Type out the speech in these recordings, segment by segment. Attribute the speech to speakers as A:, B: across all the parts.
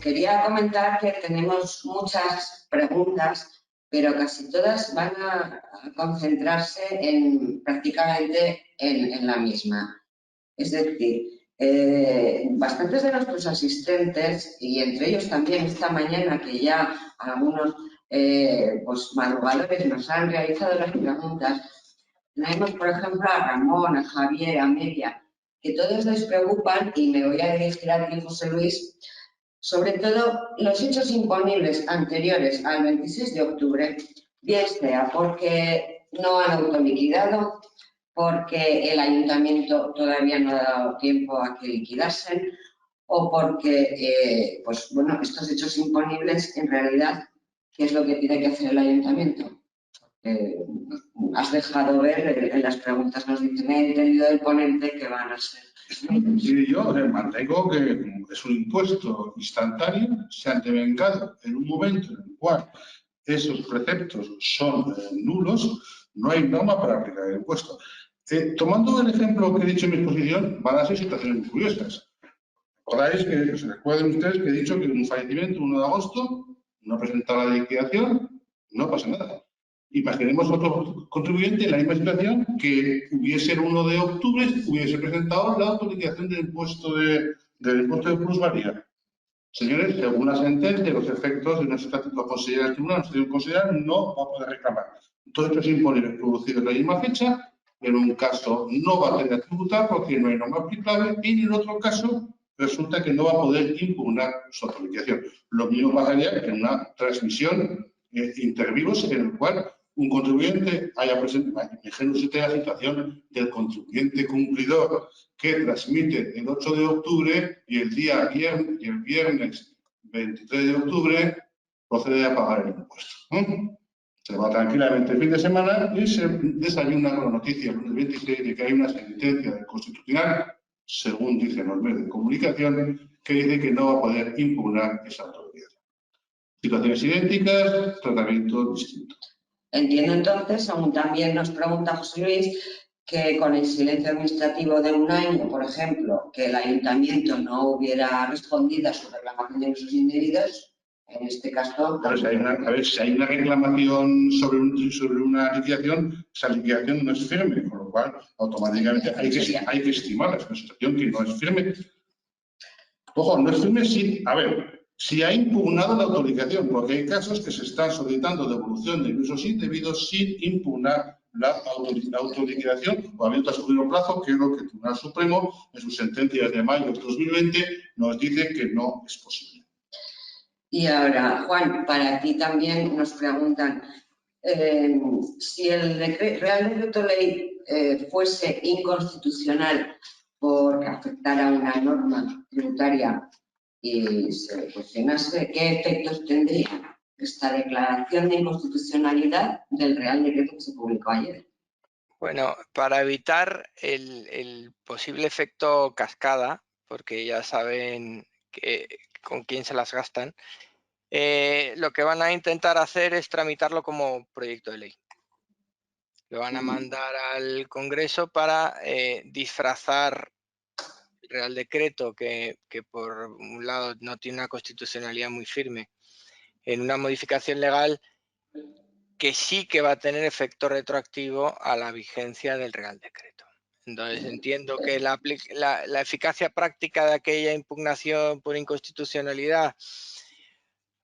A: quería comentar que tenemos muchas preguntas, pero casi todas van a concentrarse prácticamente en la misma. Es decir, bastantes de nuestros asistentes, y entre ellos también esta mañana, que ya algunos madrugadores nos han realizado las preguntas, tenemos, por ejemplo, a Ramón, a Javier, a Amelia, que todos les preocupan, y me voy a dirigir a ti, José Luis, sobre todo los hechos imponibles anteriores al 26 de octubre, bien sea porque no han autoliquidado, porque el ayuntamiento todavía no ha dado tiempo a que liquidasen, o porque, estos hechos imponibles, en realidad, ¿qué es lo que tiene que hacer el ayuntamiento? Has dejado ver en las preguntas, nos dicen, he entendido del ponente que van a ser.
B: Sí, yo mantengo que es un impuesto instantáneo, se han devengado en un momento en el cual esos preceptos son nulos, no hay norma para aplicar el impuesto. Tomando el ejemplo que he dicho en mi exposición, van a ser situaciones muy curiosas. Recordáis que se recuerden ustedes que he dicho que en un fallecimiento, 1 de agosto, no presenta la liquidación, no pasa nada. Imaginemos otro contribuyente en la misma situación que hubiese el 1 de octubre, hubiese presentado la autoliquidación del impuesto de plusvalía. Señores, según la sentencia, los efectos de nuestro estatuto considerar el tribunal, no va a poder reclamar. Todos estos imponibles producidos en la misma fecha, en un caso no va a tener que tributar porque no hay norma aplicable y en el otro caso resulta que no va a poder impugnar su autoliquidación. Lo mismo pasaría en una transmisión intervivos en el cual un contribuyente haya presentado, imagínense usted la situación del contribuyente cumplidor que transmite el 8 de octubre y el viernes 23 de octubre procede a pagar el impuesto. Se va tranquilamente el fin de semana y se desayuna con la noticia el lunes 26 de que hay una sentencia del Constitucional, según dicen los medios de comunicación, que dice que no va a poder impugnar esa autoridad. Situaciones idénticas, tratamiento distinto.
A: Entiendo entonces, según también nos pregunta José Luis, que con el silencio administrativo de 1 año, por ejemplo, que el ayuntamiento no hubiera respondido a su reclamación de usos indebidos, en este caso...
B: Si hay una reclamación sobre una liquidación, esa liquidación no es firme, con lo cual automáticamente hay que estimarla. Es una situación que no es firme. Ojo, no es firme sí. A ver, si ha impugnado la autorización, porque hay casos que se están solicitando devolución de usos indebidos sin impugnar la autoliquidación o habiendo transcurrido un plazo, que es lo que el Tribunal Supremo, en sus sentencias de mayo de 2020, nos dice que no es posible.
A: Y ahora, Juan, para ti también nos preguntan, si el Real Decreto Ley fuese inconstitucional porque afectara a una norma tributaria y se cuestionase qué efectos tendría esta declaración de inconstitucionalidad del Real Decreto que se publicó ayer.
C: Bueno, para evitar el posible efecto cascada, porque ya saben con quién se las gastan, lo que van a intentar hacer es tramitarlo como proyecto de ley. Lo van a mandar al Congreso para disfrazar el Real Decreto, que por un lado no tiene una constitucionalidad muy firme, en una modificación legal que sí que va a tener efecto retroactivo a la vigencia del Real Decreto. Entonces entiendo que la eficacia práctica de aquella impugnación por inconstitucionalidad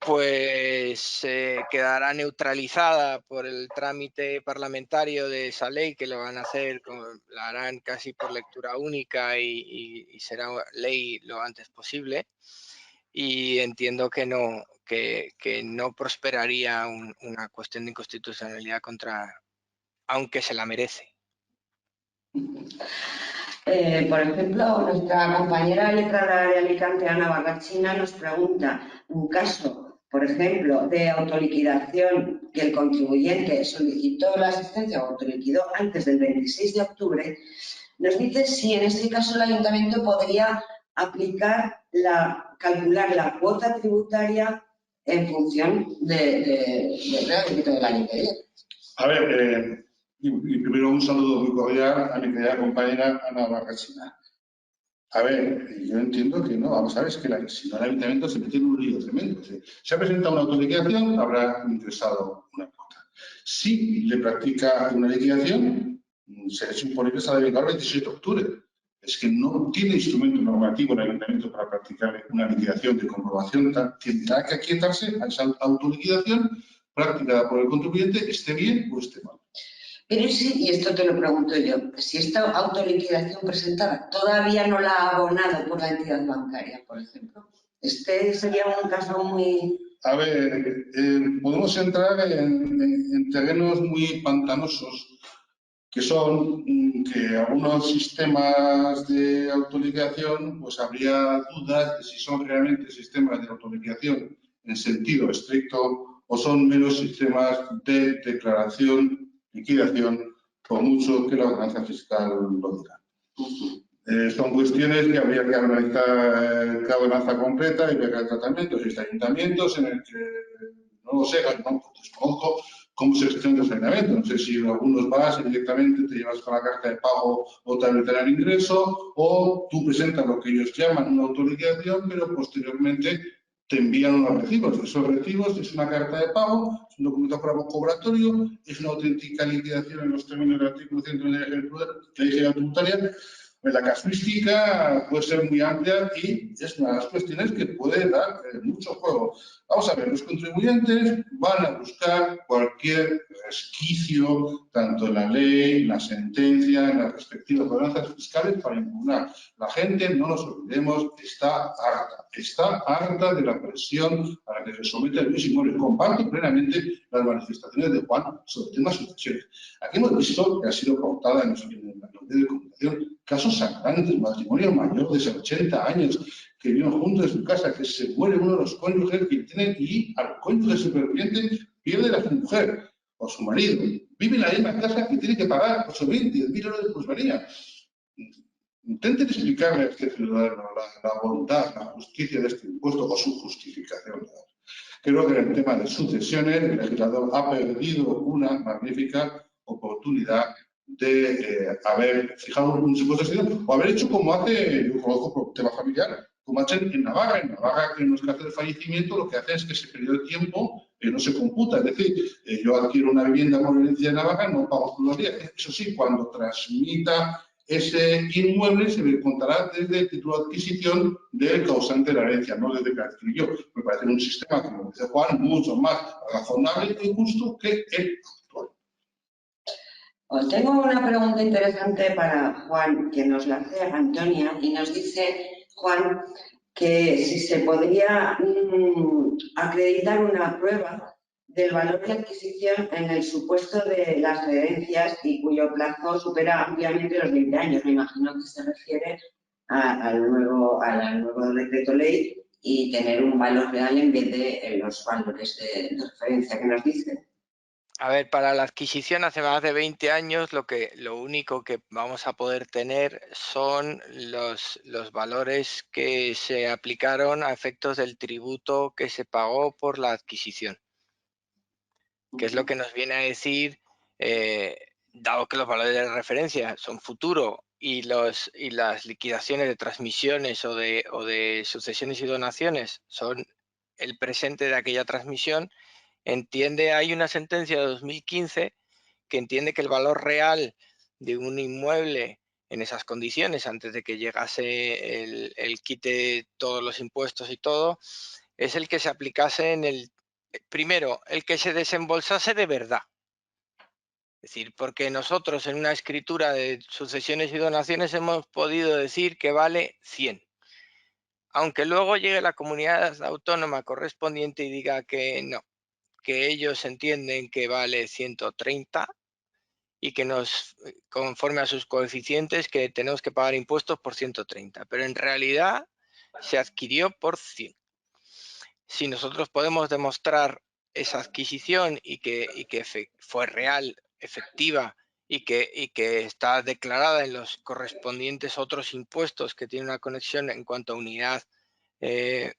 C: pues quedará neutralizada por el trámite parlamentario de esa ley, que lo van a hacer, la harán casi por lectura única y será ley lo antes posible. Y entiendo que no prosperaría una cuestión de inconstitucionalidad aunque se la merece.
A: Por ejemplo, nuestra compañera letrada de Alicante, Ana Barrachina, nos pregunta, un caso, por ejemplo, de autoliquidación que el contribuyente solicitó la asistencia o autoliquidó antes del 26 de octubre, nos dice si en este caso el ayuntamiento podría calcular la cuota tributaria en función del Real Decreto del año que viene.
B: A ver, y primero un saludo muy cordial a mi querida compañera Ana Barrachina. A ver, yo entiendo que no. Vamos a ver, es que si no el ayuntamiento se mete en un lío tremendo. Si se ha presentado una autoliquidación, habrá ingresado una cuota. Si le practica una liquidación, se le supone que se ha de vengar el 27 de octubre. Es que no tiene instrumento normativo el ayuntamiento para practicar una liquidación de comprobación. Tendrá que aquietarse a esa autoliquidación practicada por el contribuyente, esté bien o esté mal.
A: Pero sí, y esto te lo pregunto yo, si esta autoliquidación presentada todavía no la ha abonado por la entidad bancaria, por ejemplo, este sería un caso muy...
B: A ver, podemos entrar en terrenos muy pantanosos, que son que algunos sistemas de autoliquidación, pues habría dudas de si son realmente sistemas de autoliquidación en sentido estricto o son meros sistemas de declaración, liquidación, por mucho que la ordenanza fiscal lo diga. Son cuestiones que habría que analizar cada ordenanza completa y ver el tratamiento. Existen ayuntamientos en el que, no lo sé, no desconozco cómo se gestiona el ayuntamiento. No sé si algunos vas y directamente te llevas con la carta de pago o te habilitan el ingreso, o tú presentas lo que ellos llaman una autoliquidación, pero posteriormente te envían unos recibos. Esos recibos es una carta de pago, es un documento cobratorio, es una auténtica liquidación en los términos del artículo 190 de la Ley General Tributaria. La casuística puede ser muy amplia y es una de las cuestiones que puede dar mucho juego. Vamos a ver, los contribuyentes van a buscar cualquier resquicio, tanto en la ley, en la sentencia, en las respectivas ordenanzas fiscales para impugnar. La gente, no nos olvidemos, está harta de la presión a la que se somete el Luis Simón. Comparto plenamente las manifestaciones de Juan sobre temas sucesiones. Aquí hemos visto que ha sido pautada en los medios de comunicación casos sangrantes, matrimonio mayor de 80 años, que viven juntos en su casa, que se muere uno de los cónyuges que tienen y al cónyuge superviviente pierde a su mujer o a su marido. Vive en la misma casa que tiene que pagar 8.000, 10.000 euros de plusvalía. Intenten explicarle a este ciudadano la voluntad, la justicia de este impuesto o su justificación. Creo que en el tema de sucesiones el legislador ha perdido una magnífica oportunidad de haber fijado un supuesto sentido o haber hecho como hace, yo conozco por tema familiar, como hacen en Navarra. En Navarra, en los casos de fallecimiento, lo que hacen es que ese periodo de tiempo no se computa. Es decir, yo adquiero una vivienda por herencia de Navarra, no pago plusvalía. Eso sí, cuando transmita ese inmueble se me contará desde el título de adquisición del causante de la herencia, no desde que adquirió. Me parece un sistema, como dice Juan, mucho más razonable y justo que el actual.
A: Os tengo una pregunta interesante para Juan, que nos la hace Antonia, y nos dice, Juan, que si se podría acreditar una prueba del valor de adquisición en el supuesto de las herencias y cuyo plazo supera ampliamente los 20 años. Me imagino que se refiere al nuevo decreto ley y tener un valor real en vez de los valores de referencia que nos dicen.
C: A ver, para la adquisición hace más de 20 años lo único que vamos a poder tener son los valores que se aplicaron a efectos del tributo que se pagó por la adquisición. Que es lo que nos viene a decir, dado que los valores de referencia son futuro y las liquidaciones de transmisiones o de sucesiones y donaciones son el presente de aquella transmisión, hay una sentencia de 2015 que entiende que el valor real de un inmueble en esas condiciones, antes de que llegase el quite todos los impuestos y todo, es el que se aplicase primero, el que se desembolsase de verdad. Es decir, porque nosotros en una escritura de sucesiones y donaciones hemos podido decir que vale 100. Aunque luego llegue la comunidad autónoma correspondiente y diga que no, que ellos entienden que vale 130 y que conforme a sus coeficientes, que tenemos que pagar impuestos por 130. Pero en realidad se adquirió por 100. Si nosotros podemos demostrar esa adquisición y que fue real, efectiva y que está declarada en los correspondientes otros impuestos que tienen una conexión en cuanto a unidad de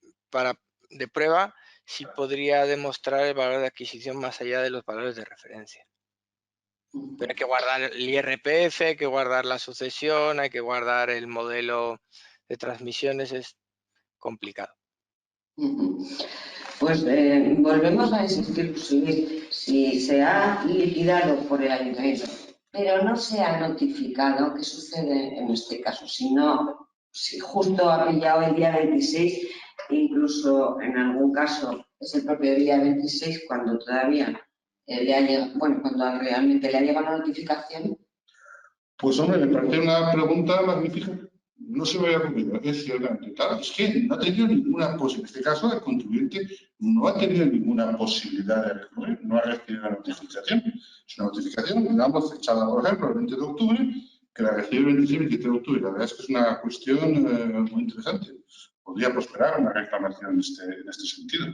C: prueba, sí podría demostrar el valor de adquisición más allá de los valores de referencia. Pero hay que guardar el IRPF, hay que guardar la sucesión, hay que guardar el modelo de transmisiones es complicado.
A: Pues volvemos a insistir, si se ha liquidado por el ayuntamiento, pero no se ha notificado, ¿qué sucede en este caso? Si justo ha pillado el día 26, incluso en algún caso es el propio día 26 cuando todavía le ha llegado, bueno, cuando realmente le ha llegado la notificación.
B: Pues hombre, me parece una pregunta magnífica. No se me había ocurrido, es ciertamente. Claro, es que no ha tenido ninguna posibilidad. En este caso, el contribuyente no ha tenido ninguna posibilidad de recurrir, no ha recibido la notificación. Es una notificación, digamos, fechada, por ejemplo, el 20 de octubre, que la recibe el 26 y 27 de octubre. La verdad es que es una cuestión muy interesante. Podría prosperar una reclamación en este sentido.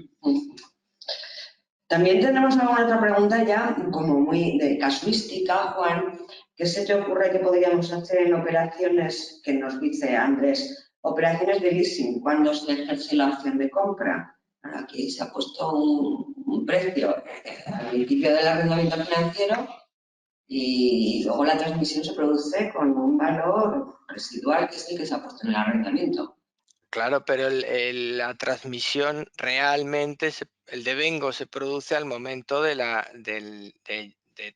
A: También tenemos alguna otra pregunta ya como muy de casuística, Juan. ¿Qué se te ocurre que podríamos hacer en operaciones, que nos dice Andrés, operaciones de leasing, cuando se ejerce la opción de compra? Aquí se ha puesto un precio al principio del arrendamiento financiero y luego la transmisión se produce con un valor residual que es el que se ha puesto en el arrendamiento.
C: Claro, pero la transmisión realmente, el devengo se produce al momento de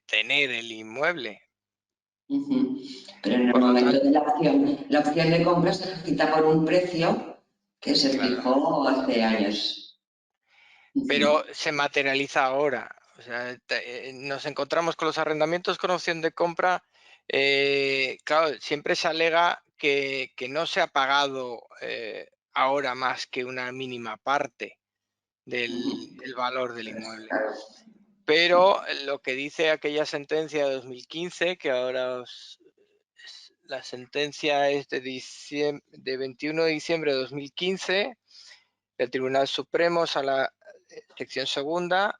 C: tener el inmueble.
A: Pero en el momento de la opción de compra se ejercita por un precio que se fijó hace años.
C: Pero se materializa ahora. O sea, nos encontramos con los arrendamientos con opción de compra. Claro, siempre se alega que no se ha pagado ahora más que una mínima parte del valor del inmueble. Pero lo que dice aquella sentencia de 2015, que ahora la sentencia es de 21 de diciembre de 2015, del Tribunal Supremo, Sala sección segunda,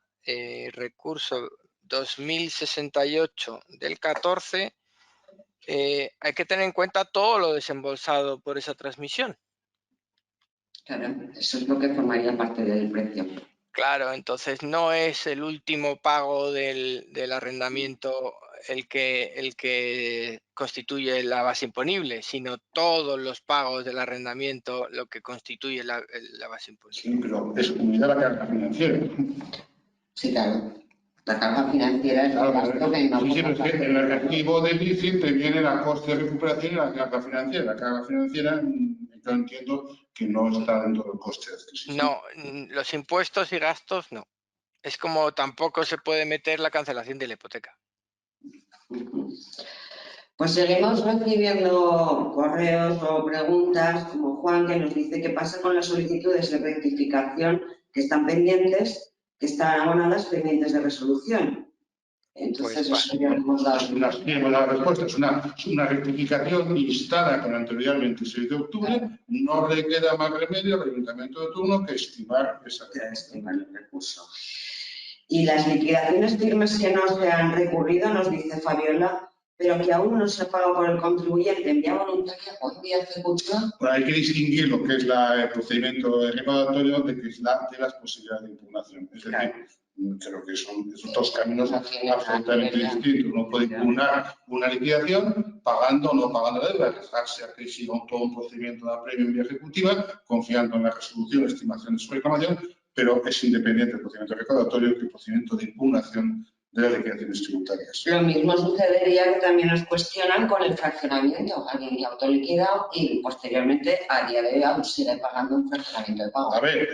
C: recurso 2068 del 14, hay que tener en cuenta todo lo desembolsado por esa transmisión.
A: Claro, eso es lo que formaría parte del precio.
C: Claro, entonces no es el último pago del arrendamiento el que constituye la base imponible, sino todos los pagos del arrendamiento lo que constituye la base imponible.
B: Sí, pero es unida a la carga financiera.
A: Sí, claro. La carga financiera es el gasto que no.
B: Sí, pero es que en el recibo del ICI te viene la coste de recuperación y la carga financiera. La carga financiera, yo entiendo que no está dentro del coste de adquisición.
C: No, los impuestos y gastos no. Es como tampoco se puede meter la cancelación de la hipoteca.
A: Pues seguimos recibiendo correos o preguntas como Juan, que nos dice qué pasa con las solicitudes de rectificación que están pendientes, que están abonadas pendientes de resolución. Entonces,
C: Pues,
A: eso ya hemos dado.
B: La respuesta es una rectificación instada con anterioridad al 26 de octubre. No le queda más remedio al ayuntamiento de turno que estimar esa
A: el recurso. Y las liquidaciones firmes que no se han recurrido, nos dice Fabiola, pero que aún no se ha pagado por el contribuyente en vía voluntaria o en vía ejecutiva.
B: Bueno, hay que distinguir lo que es el procedimiento recaudatorio de las posibilidades de impugnación. Es decir, creo que son esos dos caminos absolutamente distintos. Uno puede impugnar una liquidación pagando o no pagando la deuda, arriesgarse a que siga todo un procedimiento de apremio en vía ejecutiva, confiando en la resolución, estimación de su reclamación, pero es independiente el procedimiento recaudatorio que el procedimiento de impugnación de las liquidaciones tributarias.
A: Lo mismo sucedería que también nos cuestionan con el fraccionamiento. Alguien que autoliquida y posteriormente, a día de hoy, aún sigue pagando un fraccionamiento de pago.
B: A ver,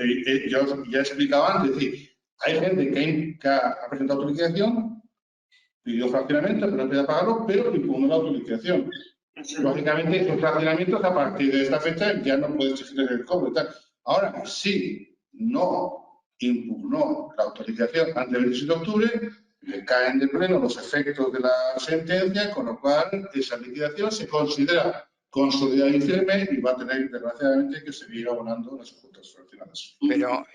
B: yo ya explicaba antes, es decir, hay gente que ha presentado autoliquidación, pidió fraccionamiento, pero no puede pagarlo, pero impugnó la autoliquidación. Lógicamente, esos fraccionamientos a partir de esta fecha ya no puede exigir el cobro y tal. Ahora, si no impugnó la autorización antes del 27 de octubre, le caen de pleno los efectos de la sentencia, con lo cual esa liquidación se considera consolidada y firme y va a tener, desgraciadamente, que seguir abonando las cuotas fraccionadas.
C: Pero,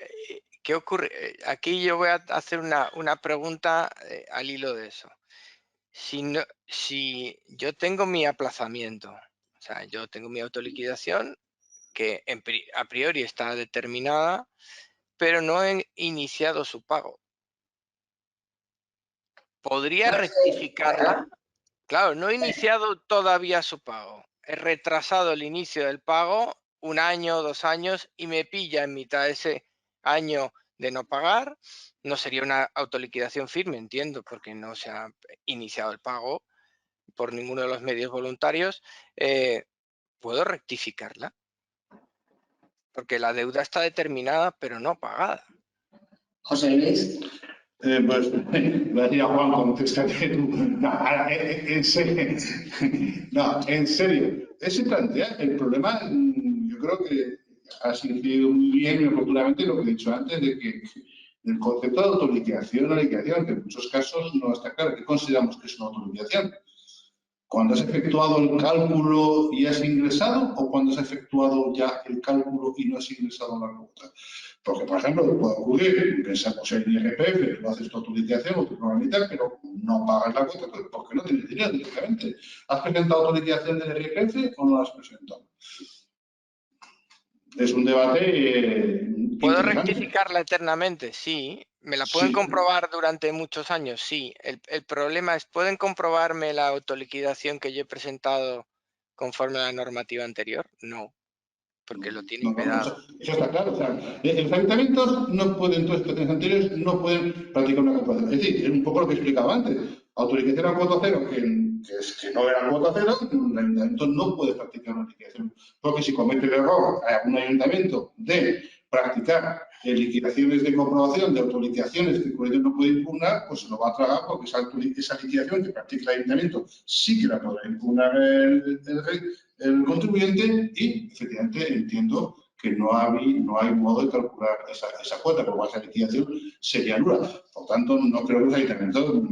C: ¿qué ocurre? Aquí yo voy a hacer una pregunta al hilo de eso. Si yo tengo mi aplazamiento, o sea, yo tengo mi autoliquidación que a priori está determinada, pero no he iniciado su pago. ¿Podría rectificarla? Claro, no he iniciado todavía su pago. he retrasado el inicio del pago 1 año, 2 años y me pilla en mitad de ese año de no pagar, no sería una autoliquidación firme, entiendo, porque no se ha iniciado el pago por ninguno de los medios voluntarios, ¿puedo rectificarla? Porque la deuda está determinada, pero no pagada.
A: José Luis.
B: Pues voy a decir a Juan, contéstate tú. No, en serio. Ese plantea el problema, yo creo que has incidido muy bien y oportunamente lo que he dicho antes, de que el concepto de autoliquidación o liquidación, que en muchos casos no está claro. ¿Qué consideramos que es una autoliquidación? ¿Cuando has efectuado el cálculo y has ingresado o cuando has efectuado ya el cálculo y no has ingresado la cuota? Porque, por ejemplo, puede ocurrir, pensamos en IRPF, tú haces tu autoliquidación o tu programa y tal, pero no pagas la cuota porque no tienes dinero directamente. ¿Has presentado autoliquidación del IRPF o no la has presentado? Es un debate
C: ¿Puedo rectificarla eternamente? Sí. ¿Me la pueden comprobar durante muchos años? Sí. El problema es, ¿pueden comprobarme la autoliquidación que yo he presentado conforme a la normativa anterior? No, porque lo tienen vedado.
B: Eso está claro. O sea, los ayuntamientos no pueden, todas las situaciones anteriores, no pueden practicar una cuota cero. Es decir, es un poco lo que explicaba antes. Autorización a cuota cero, que no era cuota cero, el ayuntamiento no puede practicar una liquidación. Porque si comete el error a un ayuntamiento de practicar liquidaciones de comprobación, de autoliquidaciones que el colegio no puede impugnar, pues se lo va a tragar porque esa liquidación que practica el ayuntamiento sí que la podrá impugnar el contribuyente y, efectivamente, entiendo que no hay modo de calcular esa cuota, porque esa liquidación sería nula. Por tanto, no creo que los ayuntamientos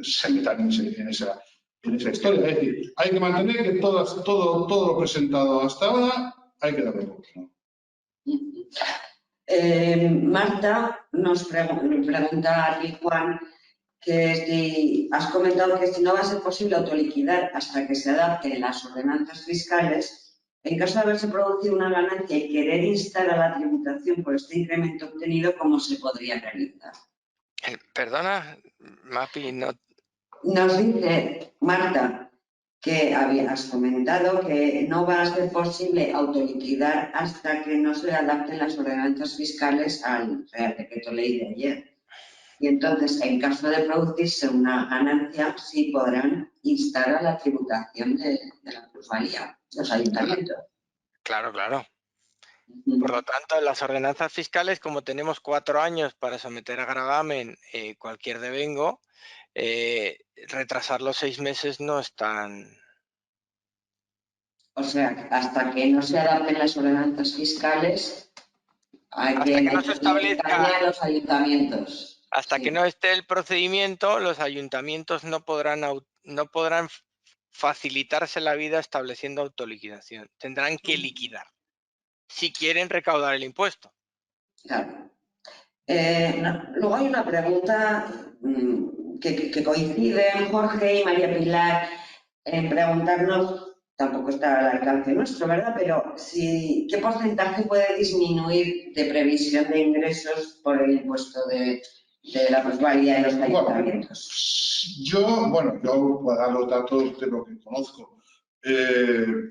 B: se metan en esa historia. Es decir, hay que mantener que todo lo presentado hasta ahora hay que darle por ¿no?
A: Marta nos pregunta a ti, Juan, que si has comentado que si no va a ser posible autoliquidar hasta que se adapten las ordenanzas fiscales, en caso de haberse producido una ganancia y querer instar a la tributación por este incremento obtenido, ¿cómo se podría realizar?
C: Perdona, Mapi, no.
A: Nos dice Marta que habías comentado que no va a ser posible autoliquidar hasta que no se adapten las ordenanzas fiscales al Real Decreto Ley de ayer. Y entonces, en caso de producirse una ganancia, sí podrán instar a la tributación de la plusvalía, los ayuntamientos.
C: Claro. Por lo tanto, en las ordenanzas fiscales, como tenemos 4 años para someter a gravamen cualquier devengo, retrasar los 6 meses no es tan...
A: O sea, hasta que no se adapten las ordenanzas fiscales, hay que
C: no se establezca
A: a los ayuntamientos.
C: Hasta que no esté el procedimiento, los ayuntamientos no podrán facilitarse la vida estableciendo autoliquidación. Tendrán que liquidar si quieren recaudar el impuesto.
A: Claro. Luego hay una pregunta que coinciden Jorge y María Pilar en preguntarnos, tampoco está al alcance nuestro, ¿verdad? Pero ¿qué porcentaje puede disminuir de previsión de ingresos por el impuesto de la plusvalía en los ayuntamientos?
B: Yo voy a dar los datos de lo que conozco.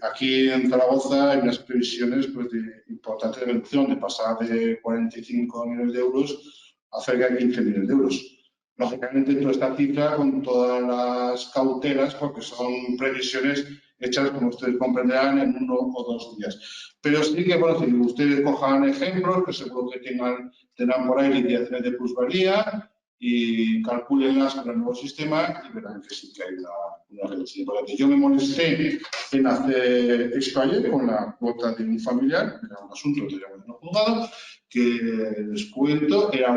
B: Aquí en Zaragoza hay unas previsiones de importante reducción, de pasar de 45 millones de euros a cerca de 15 millones de euros. Lógicamente, toda esta cifra con todas las cautelas, porque son previsiones hechas, como ustedes comprenderán, en 1 o 2 días. Pero sí que, si ustedes cojan ejemplos, que seguro que tendrán por ahí liquidaciones de plusvalía, y calcúlenlas con el nuevo sistema y verán que sí que hay una reducción importante. Yo me molesté en hacer esto ayer con la cuota de un familiar, era un asunto que teníamos en el juzgado, que les cuento, era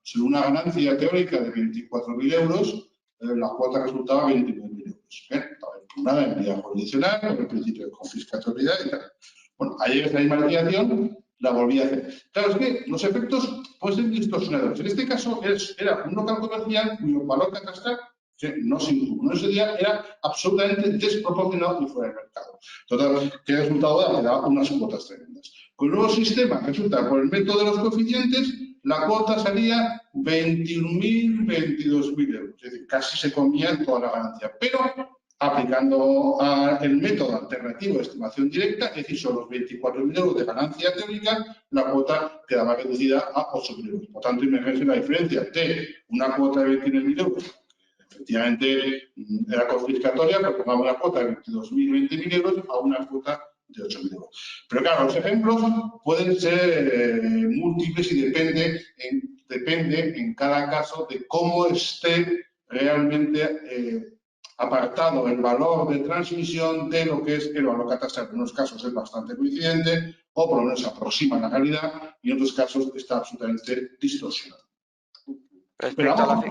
B: sobre una ganancia teórica de 24.000 euros, la cuota resultaba 29.000 euros. Estaba impugnada en vía jurisdiccional, con el principio de confiscatoriedad y tal. Bueno, ayer esa misma liquidación la volví a hacer. Claro, es que los efectos pueden ser distorsionadores. En este caso era un local comercial cuyo valor catastral no se impugnó ese día, era absolutamente desproporcionado y fuera del mercado. Total, ¿qué resultado da? Que da unas cuotas tremendas. Con el nuevo sistema, resulta, por el método de los coeficientes, la cuota salía 21.000, 22.000 euros. Es decir, casi se comía toda la ganancia. Pero aplicando el método alternativo de estimación directa, es decir, son los 24.000 euros de ganancia teórica, la cuota quedaba reducida a 8.000 euros. Por tanto, imagínense la diferencia de una cuota de 29.000 euros, que efectivamente era confiscatoria, pero pongamos una cuota de 22.000, 20.000 euros a una cuota de 8.000 euros. Pero claro, los ejemplos pueden ser múltiples y depende en cada caso de cómo esté realmente apartado el valor de transmisión de lo que es el valor catastral. En unos casos es bastante coincidente o por lo menos se aproxima a la realidad y en otros casos está absolutamente distorsionado. Pero vamos,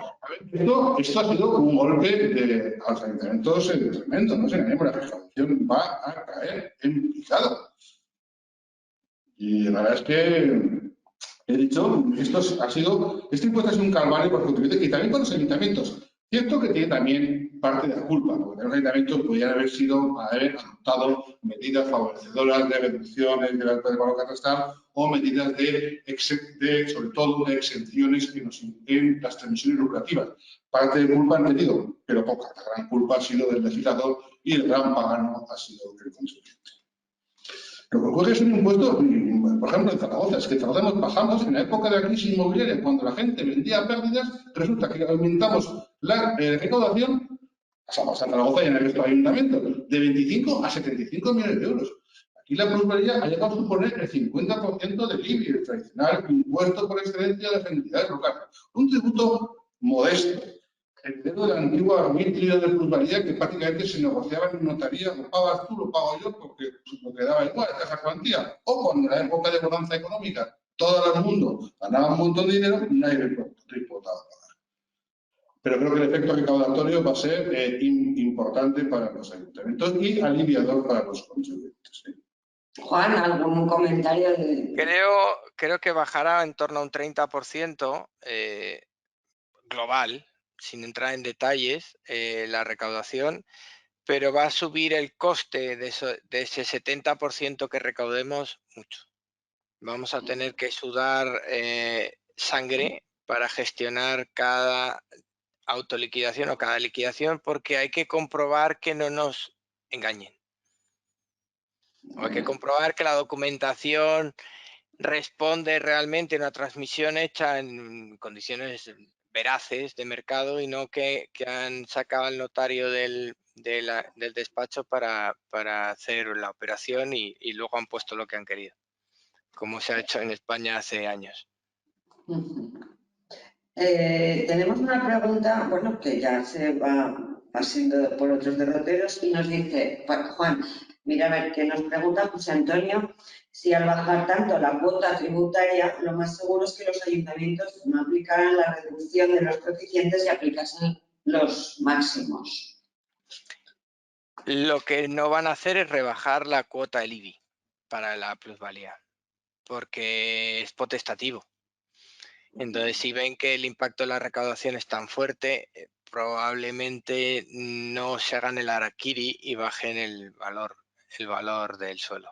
B: esto ha sido un golpe a los ayuntamientos tremendo, no se engañemos, la recaudación va a caer en picado. Y la verdad es que he dicho, este impuesto ha sido un calvario para los contribuyentes y también para los ayuntamientos. Cierto que tiene también parte de la culpa, porque los ayuntamientos podrían haber adoptado medidas favorecedoras de reducciones del valor catastral o medidas sobre todo de exenciones en las transmisiones lucrativas. Parte de culpa han tenido, pero poca. La gran culpa ha sido del legislador y el gran pagano ha sido el contribuyente. Lo que ocurre es un impuesto, por ejemplo, en Zaragoza, es que en Zaragoza nos bajamos en la época de la crisis inmobiliaria, cuando la gente vendía pérdidas, resulta que aumentamos la recaudación, pasamos a Zaragoza y en el resto de ayuntamientos, de 25 a 75 millones de euros. Aquí la plusvalía ha llegado a suponer el 50% del IBI, el tradicional impuesto por excelencia de las entidades locales. Un tributo modesto. El dedo de la antigua arbitrio de plusvalía que prácticamente se negociaba en notaría, lo pagas tú, lo pago yo, porque lo que daba igual, esa cuantía. O cuando en la época de bonanza económica todo el mundo ganaba un montón de dinero, nadie le importaba pagar. Pero creo que el efecto recaudatorio va a ser importante para los ayuntamientos y aliviador para los contribuyentes.
A: Juan, ¿algún comentario?
C: Creo que bajará en torno a un 30% global, sin entrar en detalles, la recaudación, pero va a subir el coste de ese 70% que recaudemos mucho. Vamos a tener que sudar sangre para gestionar cada autoliquidación o cada liquidación, porque hay que comprobar que no nos engañen. O hay que comprobar que la documentación responde realmente a una transmisión hecha en condiciones veraces de mercado y no que han sacado al notario del despacho para hacer la operación y luego han puesto lo que han querido, como se ha hecho en España hace años.
A: Tenemos una pregunta, bueno, que ya se va pasando por otros derroteros y nos dice, Juan, mira a ver, que nos pregunta José Antonio si al bajar tanto la cuota tributaria, lo más seguro es que los ayuntamientos no aplicaran la reducción de los coeficientes y aplicasen los máximos.
C: Lo que no van a hacer es rebajar la cuota del IBI para la plusvalía, porque es potestativo. Entonces, si ven que el impacto de la recaudación es tan fuerte, probablemente no se hagan el harakiri y bajen el valor del suelo.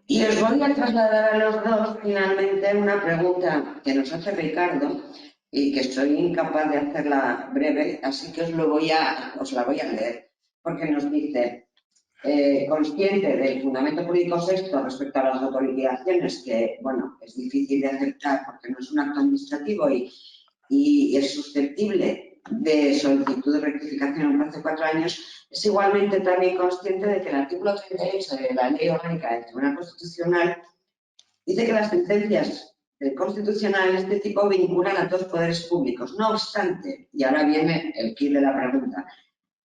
A: Y os voy a trasladar a los dos finalmente una pregunta que nos hace Ricardo y que estoy incapaz de hacerla breve, así que os la voy a leer, porque nos dice, consciente del fundamento jurídico sexto respecto a las autoliquidaciones, que bueno, es difícil de aceptar porque no es un acto administrativo y es susceptible de solicitud de rectificación en un plazo de 4 años, es igualmente también consciente de que el artículo 38 de la Ley Orgánica del Tribunal Constitucional dice que las sentencias del Constitucional de este tipo vinculan a todos los poderes públicos. No obstante, y ahora viene el quid de la pregunta,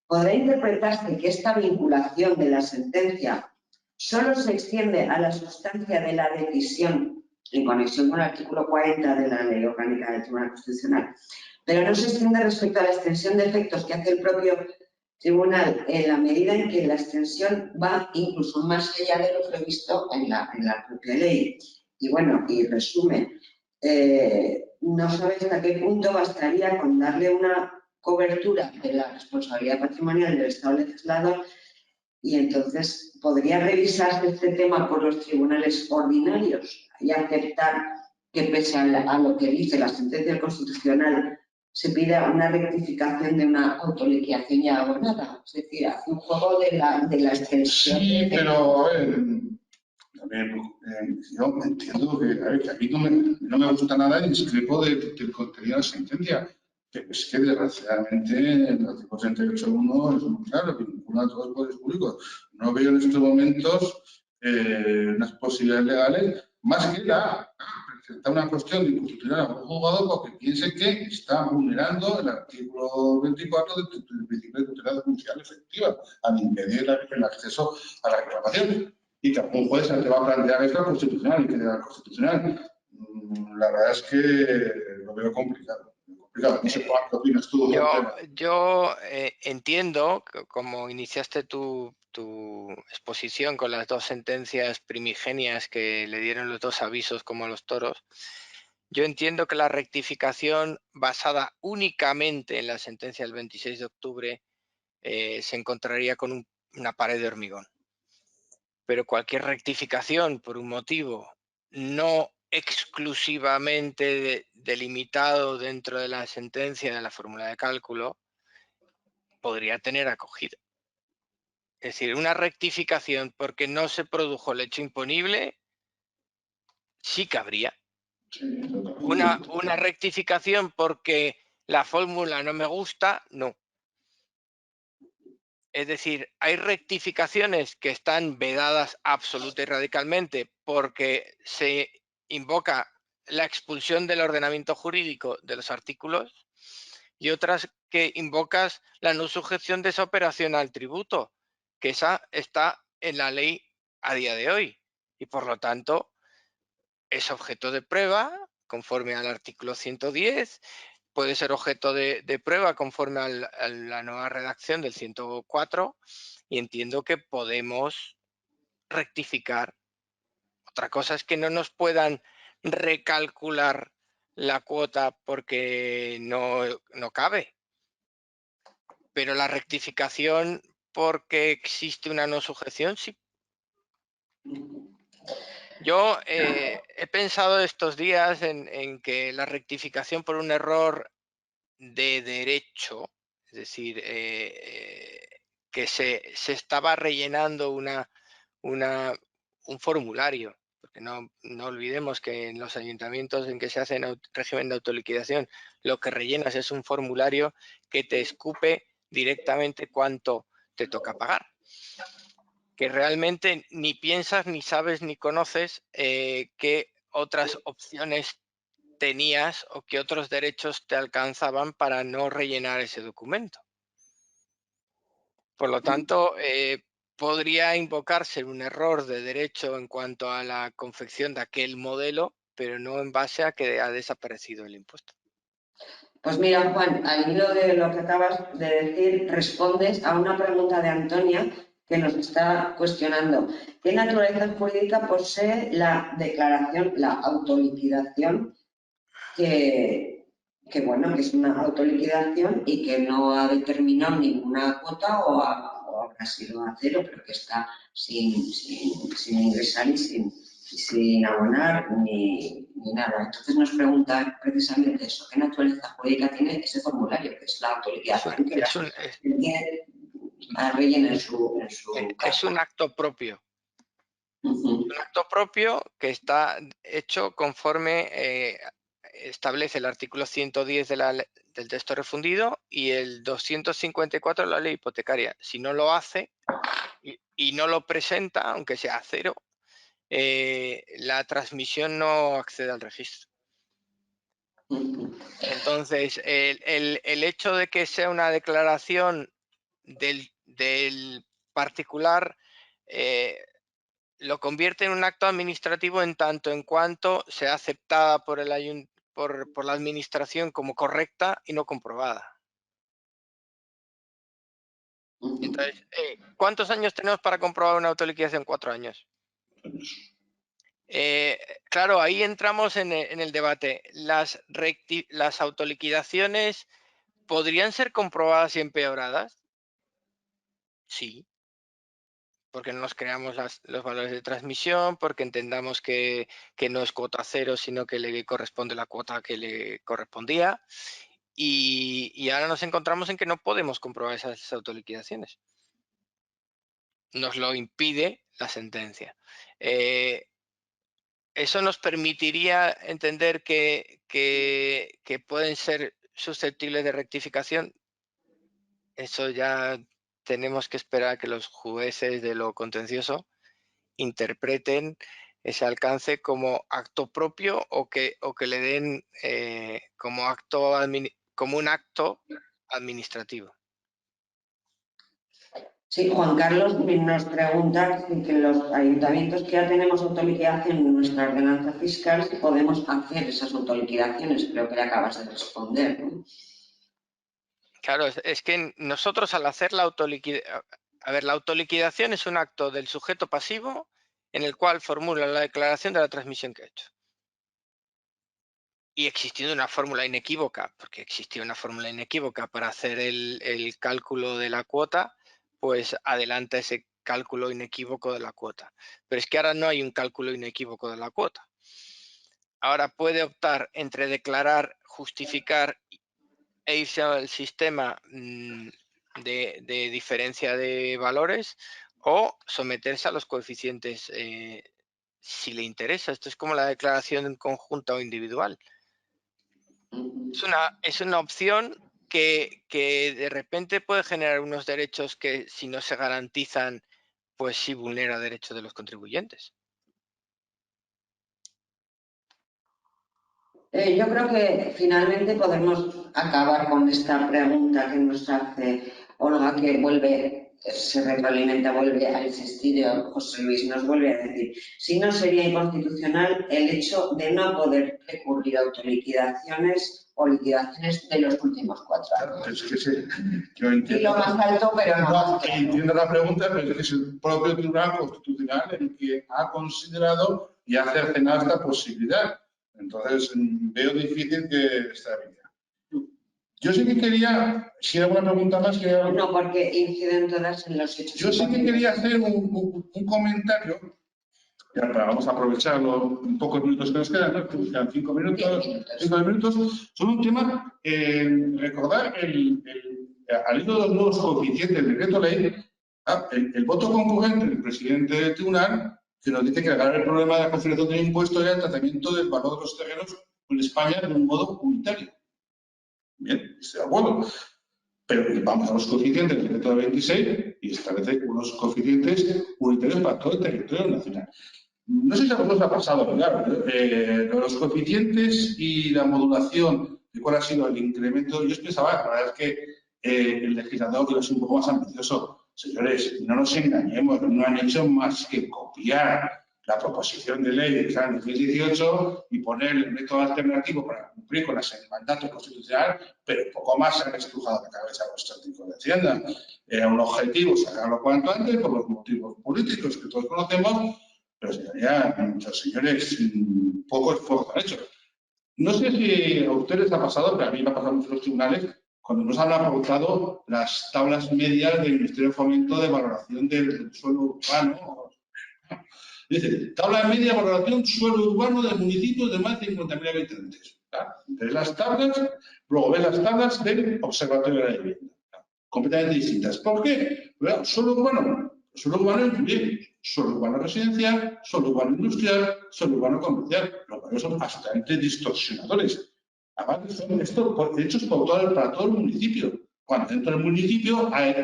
A: podrá interpretarse que esta vinculación de la sentencia solo se extiende a la sustancia de la decisión en conexión con el artículo 40 de la Ley Orgánica del Tribunal Constitucional, pero no se extiende respecto a la extensión de efectos que hace el propio Tribunal en la medida en que la extensión va incluso más allá de lo previsto en la propia ley. Y bueno, y resumen, no sabe hasta qué punto bastaría con darle una cobertura de la responsabilidad patrimonial del Estado legislador y entonces podría revisarse este tema por los tribunales ordinarios y aceptar que pese a lo que dice la sentencia constitucional se pide una rectificación de una autoliquidación ya abonada. Es decir, hace un juego de la extensión.
B: Sí, pero a ver, yo entiendo que a mí no me gusta nada y discrepo del contenido de la sentencia. Pero es que desgraciadamente el artículo 38.1 es muy claro, que vincula a todos los poderes públicos. No veo en estos momentos unas posibilidades legales más que presentar una cuestión de inconstitucional a un juzgado porque piense que está vulnerando el artículo 24 del principio de tutela judicial efectiva al impedir el acceso a la reclamación. Y que algún juez se te va a plantear esto constitucional y que diga constitucional. La verdad es que lo veo complicado. No sé cuánto opinas tú del tema.
C: Yo entiendo, como iniciaste tu exposición con las dos sentencias primigenias que le dieron los dos avisos como a los toros, yo entiendo que la rectificación basada únicamente en la sentencia del 26 de octubre se encontraría con una pared de hormigón. Pero cualquier rectificación por un motivo no exclusivamente delimitado dentro de la sentencia de la fórmula de cálculo podría tener acogida. Es decir, una rectificación porque no se produjo el hecho imponible, sí cabría. Una rectificación porque la fórmula no me gusta, no. Es decir, hay rectificaciones que están vedadas absoluta y radicalmente porque se invoca la expulsión del ordenamiento jurídico de los artículos y otras que invocas la no sujeción de esa operación al tributo, que esa está en la ley a día de hoy y por lo tanto es objeto de prueba conforme al artículo 110, puede ser objeto de prueba conforme a la nueva redacción del 104 y entiendo que podemos rectificar. Otra cosa es que no nos puedan recalcular la cuota porque no cabe, pero la rectificación porque existe una no sujeción, sí. Yo he pensado estos días en que la rectificación por un error de derecho, es decir, que se estaba rellenando un formulario, porque no olvidemos que en los ayuntamientos en que se hace en régimen de autoliquidación, lo que rellenas es un formulario que te escupe directamente cuánto te toca pagar. Que realmente ni piensas, ni sabes, ni conoces qué otras opciones tenías o qué otros derechos te alcanzaban para no rellenar ese documento. Por lo tanto, podría invocarse un error de derecho en cuanto a la confección de aquel modelo, pero no en base a que ha desaparecido el impuesto.
A: Pues mira, Juan, al hilo de lo que acabas de decir, respondes a una pregunta de Antonia que nos está cuestionando. ¿Qué naturaleza jurídica posee la declaración, la autoliquidación, que es una autoliquidación y que no ha determinado ninguna cuota o habrá sido a cero, pero que está sin ingresar y sin abonar ni nada? Entonces nos pregunta precisamente eso, ¿qué naturaleza jurídica tiene ese formulario, que es la autoliquidación que la rellena en su
C: es un acto propio.
A: Uh-huh.
C: Un acto propio que está hecho conforme establece el artículo 110 del texto refundido y el 254 de la ley hipotecaria. Si no lo hace y no lo presenta, aunque sea a cero, la transmisión no accede al registro. Entonces, el hecho de que sea una declaración del particular lo convierte en un acto administrativo en tanto en cuanto sea aceptada por la administración como correcta y no comprobada. Entonces, ¿cuántos años tenemos para comprobar una autoliquidación? 4 años. Claro, ahí entramos en el debate. ¿Las autoliquidaciones podrían ser comprobadas y empeoradas? Sí. Porque no nos creamos los valores de transmisión, porque entendamos que no es cuota cero, sino que le corresponde la cuota que le correspondía. y ahora nos encontramos en que no podemos comprobar esas autoliquidaciones. Nos lo impide la sentencia. Eso nos permitiría entender que pueden ser susceptibles de rectificación. Eso ya tenemos que esperar a que los jueces de lo contencioso interpreten ese alcance como acto propio o que le den como un acto administrativo.
A: Sí, Juan Carlos nos pregunta que los ayuntamientos que ya tenemos autoliquidación en nuestra ordenanza fiscal, si podemos hacer esas autoliquidaciones. Creo que le acabas de responder, ¿no?
C: Claro, es que nosotros al hacer la autoliquidación, la autoliquidación es un acto del sujeto pasivo en el cual formula la declaración de la transmisión que ha hecho. Y existiendo una fórmula inequívoca, porque existía una fórmula inequívoca para hacer el cálculo de la cuota, pues adelanta ese cálculo inequívoco de la cuota. Pero es que ahora no hay un cálculo inequívoco de la cuota. Ahora puede optar entre declarar, justificar e irse al sistema de diferencia de valores o someterse a los coeficientes si le interesa. Esto es como la declaración conjunta o individual. Es una opción que de repente puede generar unos derechos que si no se garantizan, pues sí vulnera derechos de los contribuyentes.
A: Yo creo que finalmente podemos acabar con esta pregunta que nos hace Olga, que se retroalimenta, vuelve a insistir, José Luis nos vuelve a decir, si no sería inconstitucional el hecho de no poder recurrir a autoliquidaciones o liquidaciones de los últimos 4 años.
B: Es que sí, yo entiendo.
A: Y lo más alto, pero no más claro.
B: Entiendo la pregunta, pero es el propio Tribunal Constitucional el que ha considerado y ha cercenado esta posibilidad. Entonces, veo difícil que esta vía. Yo sí que quería, si hay alguna pregunta más que...
A: No, porque inciden todas en los hechos.
B: Yo sí que quería hacer un comentario, ya, vamos a aprovecharlo un pocos minutos que nos quedan, ¿no? Que nos quedan 5 minutos, 5 minutos, sobre un tema, recordar al hilo de los nuevos coeficientes del decreto ley, el voto concurrente del presidente del tribunal, que nos dice que el problema de la configuración del impuesto era el tratamiento del valor de los terrenos en España de un modo unitario. Bien, estoy de acuerdo. Pero vamos a los coeficientes del decreto 26 y establece unos coeficientes unitarios para todo el territorio nacional. No sé si a vosotros ha pasado, claro, los coeficientes y la modulación de cuál ha sido el incremento. Yo pensaba, la verdad es que el legislador iba a ser un poco más ambicioso. Señores, no nos engañemos, no han hecho más que copiar la proposición de ley del año 2018 y poner el método alternativo para cumplir con el mandato constitucional, pero poco más se han estrujado la cabeza a los técnicos de Hacienda. Era un objetivo sacarlo cuanto antes por los motivos políticos que todos conocemos, pero muchos señores, poco esfuerzo han hecho. No sé si a ustedes ha pasado, pero a mí me ha pasado mucho en los tribunales, cuando nos han aportado las tablas medias del Ministerio de Fomento de valoración del suelo urbano. Dice, tabla media de valoración suelo urbano de municipios de más de 50.000 habitantes. Entre las tablas, luego ves las tablas del Observatorio de la Vivienda. Completamente distintas. ¿Por qué? Bueno, suelo urbano incluye suelo urbano residencial, suelo urbano industrial, suelo urbano comercial. Los cuales son absolutamente distorsionadores. Aparte, son hechos para todo el municipio. Cuando dentro del municipio hay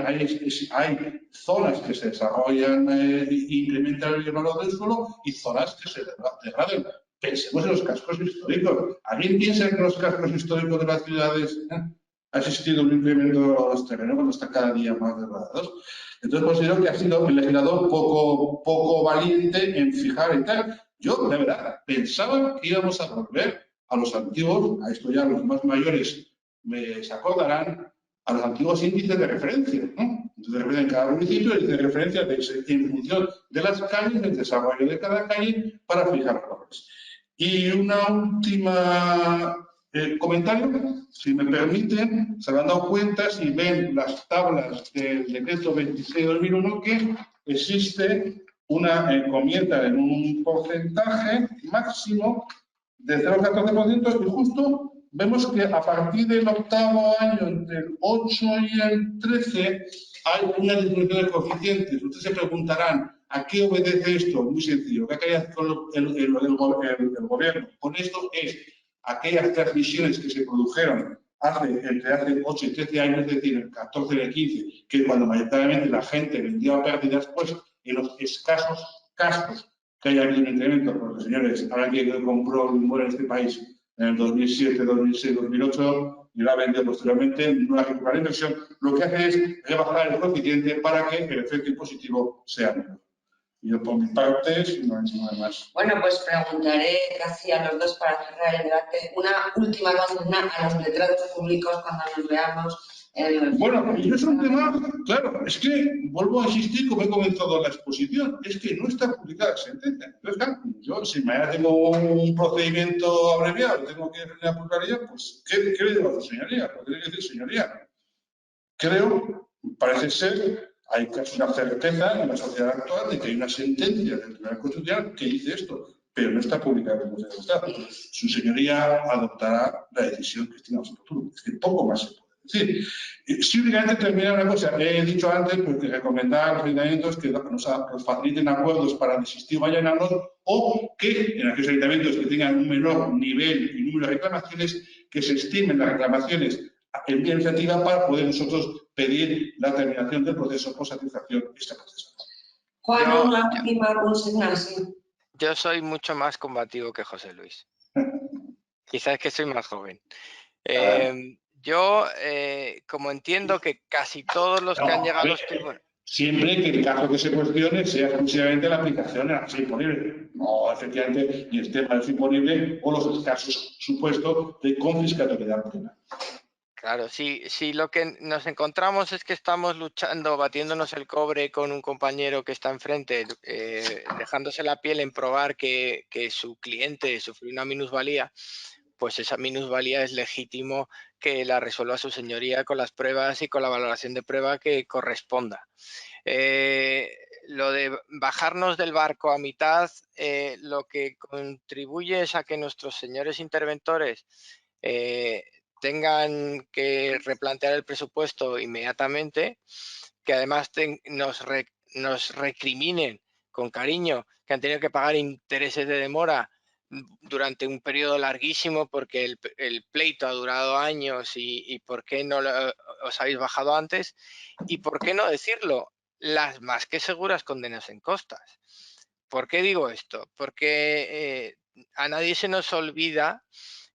B: zonas que se desarrollan e incrementan el valor del suelo y zonas que se degradan. Pensemos en los cascos históricos. ¿Alguien piensa que en los cascos históricos de las ciudades ha existido un incremento de los terrenos cuando están cada día más degradados? Entonces considero que ha sido el legislador poco valiente en fijar y tal. Yo, de verdad, pensaba que íbamos a volver a los antiguos, a esto ya los más mayores se acordarán, a los antiguos índices de referencia, ¿no? Entonces, de referencia en cada municipio, el índice de referencia en función de las calles, del desarrollo de cada calle, para fijar los valores. Y una última comentario, si me permiten, se han dado cuenta, si ven las tablas del decreto 26/2001, que existe una encomienda en un porcentaje máximo de 0,14% y justo vemos que a partir del 8º año, entre el 8 y el 13, hay una disminución de coeficientes. Ustedes se preguntarán, ¿a qué obedece esto? Muy sencillo. ¿Qué hay con el gobierno? Con esto es aquellas transmisiones que se produjeron entre hace 8 y 13 años, es decir, el 14 y el 15, que cuando mayoritariamente la gente vendía pérdidas, pues en los escasos casos que haya habido un incremento, porque señores, ahora que compró un inmueble en este país en el 2007, 2006, 2008 y lo ha vendido posteriormente, no ha recuperado la inversión, lo que hace es rebajar el coeficiente para que el efecto impositivo sea menor. Y yo por mi parte, no hay nada más.
A: Bueno, pues preguntaré casi a los dos para cerrar el debate. Una última consigna a los letrados públicos cuando nos veamos.
B: Bueno, y es un tema, claro, es que vuelvo a insistir como he comenzado la exposición, es que no está publicada la sentencia. Entonces, claro, yo si mañana tengo un procedimiento abreviado, tengo que ir a la pluralidad, pues, ¿qué le digo a su señoría? ¿Qué tiene que decir señoría? Creo, parece ser, hay casi una certeza en la sociedad actual de que hay una sentencia del Tribunal Constitucional que dice esto, pero no está publicada en el Consejo de Estado. Su señoría adoptará la decisión que estima oportuna. Es que poco más se puede decir. Sí, únicamente terminar una cosa. He dicho antes pues, que recomendar a los ayuntamientos que nos faciliten acuerdos para desistir o allanarlos o que en aquellos ayuntamientos que tengan un menor nivel y número de reclamaciones, que se estimen las reclamaciones en vía iniciativa para poder nosotros pedir la terminación del proceso por satisfacción de este proceso.
A: Juan, una última consigna, sí.
C: Yo soy mucho más combativo que José Luis. Quizás es que soy más joven. Yo, como entiendo que casi todos los que han llegado a los tribunales...
B: Siempre que el caso que se cuestione sea exclusivamente la aplicación de la acción imponible. No, efectivamente, ni el tema de acción imponible o los casos supuestos de confiscatoriedad plena.
C: Claro, si lo que nos encontramos es que estamos luchando, batiéndonos el cobre con un compañero que está enfrente, dejándose la piel en probar que su cliente sufrió una minusvalía, pues esa minusvalía es legítimo que la resuelva su señoría con las pruebas y con la valoración de prueba que corresponda. Lo de bajarnos del barco a mitad, lo que contribuye es a que nuestros señores interventores tengan que replantear el presupuesto inmediatamente, que además nos recriminen con cariño que han tenido que pagar intereses de demora durante un periodo larguísimo porque el pleito ha durado años y por qué no os habéis bajado antes y por qué no decirlo, las más que seguras condenas en costas. ¿Por qué digo esto? Porque a nadie se nos olvida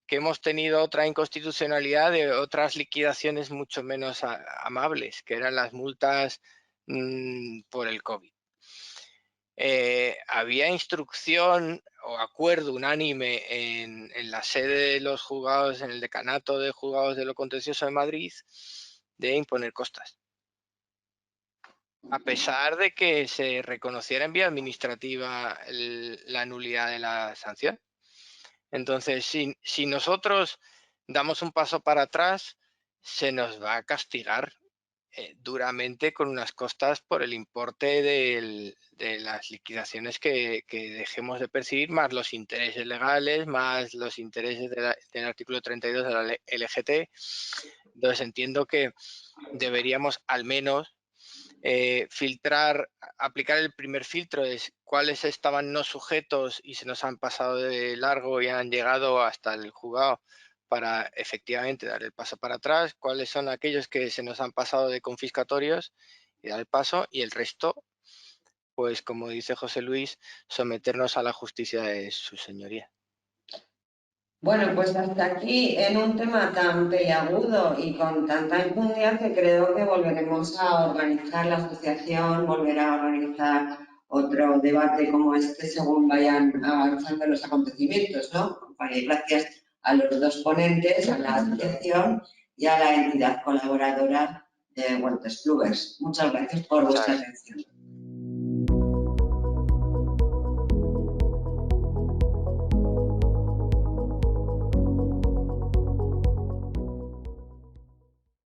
C: que hemos tenido otra inconstitucionalidad de otras liquidaciones mucho menos amables, que eran las multas por el COVID. Había instrucción o acuerdo unánime en la sede de los juzgados, en el decanato de juzgados de lo contencioso de Madrid, de imponer costas. A pesar de que se reconociera en vía administrativa la nulidad de la sanción. Entonces, si nosotros damos un paso para atrás, se nos va a castigar duramente con unas costas por el importe de las liquidaciones que dejemos de percibir, más los intereses legales, más los intereses del artículo 32 de la LGT. Entonces, entiendo que deberíamos al menos aplicar el primer filtro de cuáles estaban no sujetos y se nos han pasado de largo y han llegado hasta el juzgado para efectivamente dar el paso para atrás, cuáles son aquellos que se nos han pasado de confiscatorios y dar el paso, y el resto, pues como dice José Luis, someternos a la justicia de su señoría.
A: Bueno, pues hasta aquí en un tema tan peliagudo y con tanta impunidad que creo que volveremos a organizar la asociación, volverá a organizar otro debate como este según vayan avanzando los acontecimientos, ¿no? Gracias a los dos ponentes, a la asociación y a la entidad colaboradora de Huertas Clubes. Muchas gracias por vuestra atención.